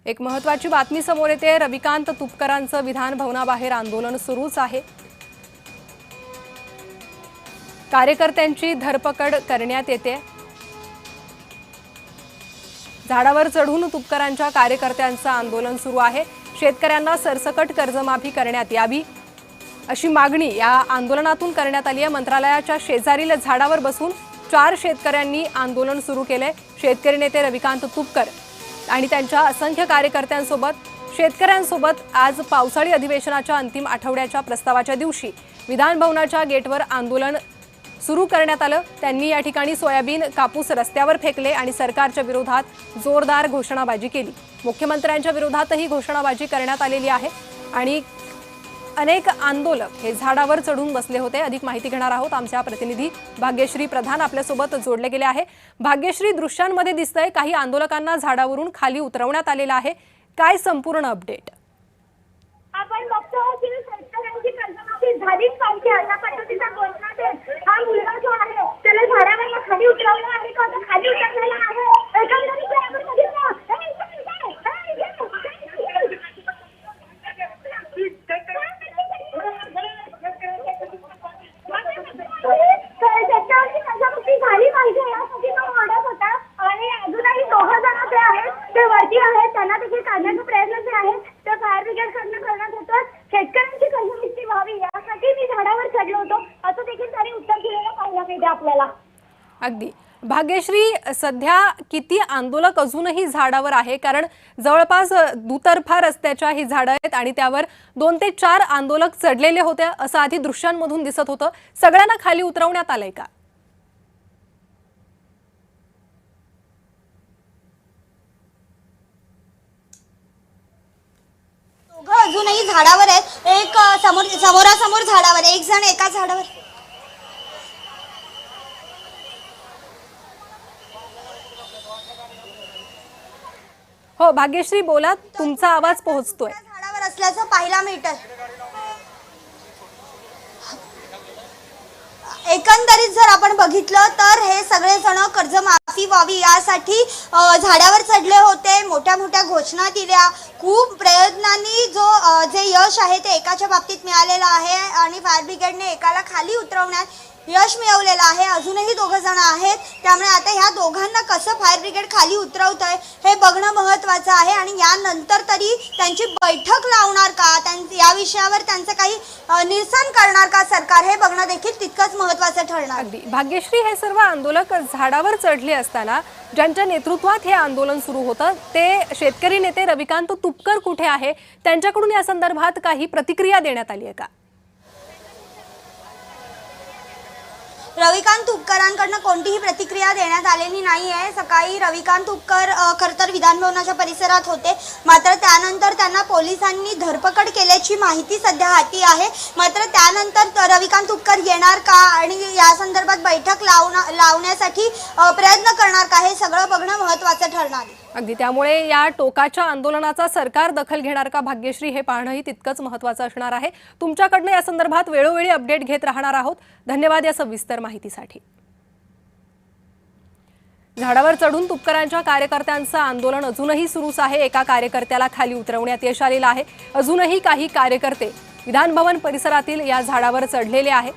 एक महत्त्वाची बातमी समोर येते। रविकांत तुपकरांचं विधान भवनाबाहेर आंदोलन सुरूच आहे। कार्यकर्त्यांची धरपकड करण्यात येते। झाडावर चढून तुपकरांच्या कार्यकर्त्यांचं आंदोलन सुरू आहे। शेतकऱ्यांना सरसकट कर्जमाफी करण्यात यावी अशी मागणी या आंदोलनातून करण्यात आली आहे। मंत्रालयाच्या शेजारील झाडावर बसून 4 शेतकऱ्यांनी आंदोलन सुरू केले। शेतकरी नेते रविकांत तुपकर आणि त्यांच्या असंख्य कार्यकर्त्यांसोबत शेतकऱ्यांसोबत आज पावसाळी अधिवेशनाच्या अंतिम आठवड्याच्या प्रस्तावाच्या दिवशी विधान भवनाच्या गेटवर आंदोलन सुरू करण्यात आलं। त्यांनी या ठिकाणी सोयाबीन कापूस रस्त्यावर फेकले आणि सरकारच्या विरोधात जोरदार घोषणाबाजी केली। मुख्यमंत्र्यांच्या विरोधातही घोषणाबाजी करण्यात आलेली आहे आणि अनेक आंदोलक हे झाडावर चढून बसले होते। अधिक माहिती घेणार आहोत। आमच्या प्रतिनिधी भाग्यश्री प्रधान आपल्यासोबत जोडले गेले आहे। भाग्यश्री, दृश्यांमध्ये दिसतंय काही आंदोलकांना झाडावरून खाली उतरवण्यात आलेलं आहे। काय संपूर्ण अपडेट? आपण बघतो की शेतकऱ्यांची कर्जमाफी झालीच पाहिजे अशा पद्धतीचा घोषणा देत हा मुलगा जो आहे त्याला झाडावर खाली उतरवलं आहे का खाली उतरलेला आहे। एकंदरीत आपण बघितलं शेतकऱ्यांची कर्जमाफी झाली पाहिजे यासाठी तो ओरडत होता आणि अजूनही 2 जण जे आहेत ते वरती आहेत, त्यांना देखील काढण्याचा प्रयत्न जे आहे ते फायर ब्रिगेड कडून करण्यात येतो। शेतकऱ्यांची कर्जमुक्ती व्हावी यासाठी मी झाडावर चढलो होतो असं देखील त्यांनी उत्तर दिलेलं पाहायला मिळते आपल्याला। अगदी भाग्यश्री, सध्या किती आंदोलक अजूनही झाडावर आहे? कारण जवळपास दुतर्फा रस्त्याच्या ही झाडं आहेत आणि त्यावर 2 ते 4 आंदोलक चढलेले होते असं आधी दृश्यांमधून दिसत होतं। सगळ्यांना खाली उतरवण्यात आलंय का? अजूनही झाडावर आहेत। एक समोरासमोर झाडावर, एक जण एका झाडावर। हो भाग्यश्री, बोला, तुमचा आवाज पोहोचतोय। झाडावर असल्याचं पाहायला मिळतं। एकंदरीत जर आपण बघितलं तर हे सगळे जण कर्जमाफी व्हावी यासाठी झाडावर चढले होते। मोठ्या मोठ्या घोषणा दिल्या। खूप प्रयत्नांनी जे यश आहे ते एकाच्या बाबतीत मिळालेलं आहे आणि फायर ब्रिगेडने एकाला खाली उतरवण्यात यश मिळवलेलं आहे। अजूनही 2 जण आहेत, त्यामुळे आता ह्या दोघांना कसं फायर ब्रिगेड खाली उतरवतंय हे बघणं महत्त्वाचं आहे आणि यानंतर तरी त्यांची बैठक लावणार का, या विषयावर त्यांचं काही निरसन करणार का सरकार, हे बघणं देखील तितकंच महत्त्वाचं ठरणार। अगदी भाग्यश्री, हे सर्व आंदोलक झाडावर चढले असताना ज्यांच्या नेतृत्वात हे आंदोलन सुरू होतं ते शेतकरी नेते रविकांत तुपकर कुठे आहे? त्यांच्याकडून या संदर्भात काही प्रतिक्रिया देण्यात आली आहे का? रविकांत तुपकरांकडून कोणतीही प्रतिक्रिया देण्यात आलेली नाही आहे। सकाळी रविकांत तुपकर खरं तर विधानभवनाच्या परिसरात होते, मात्र त्यानंतर त्यांना पोलिसांनी धरपकड केल्याची माहिती सध्या हाती आहे। मात्र त्यानंतर रविकांत तुपकर येणार का आणि या संदर्भात बैठक लावण्यासाठी प्रयत्न करणार का, हे सगळं बघणं महत्त्वाचं ठरणार आहे। अगदी, त्यामुळे या टोकाच्या आंदोलनाचा सरकार दखल घेणार का भाग्यश्री, हे पाहणंही तितकंच महत्त्वाचं असणार आहे। तुमच्याकडनं या संदर्भात वेळोवेळी अपडेट घेत राहणार आहोत। धन्यवाद या सविस्तर माहितीसाठी। झाडावर चढून तुपकरांच्या कार्यकर्त्यांचं आंदोलन अजूनही सुरूच आहे। एका कार्यकर्त्याला खाली उतरवण्यात यश आलेलं आहे। अजूनही काही कार्यकर्ते विधानभवन परिसरातील या झाडावर चढलेले आहेत।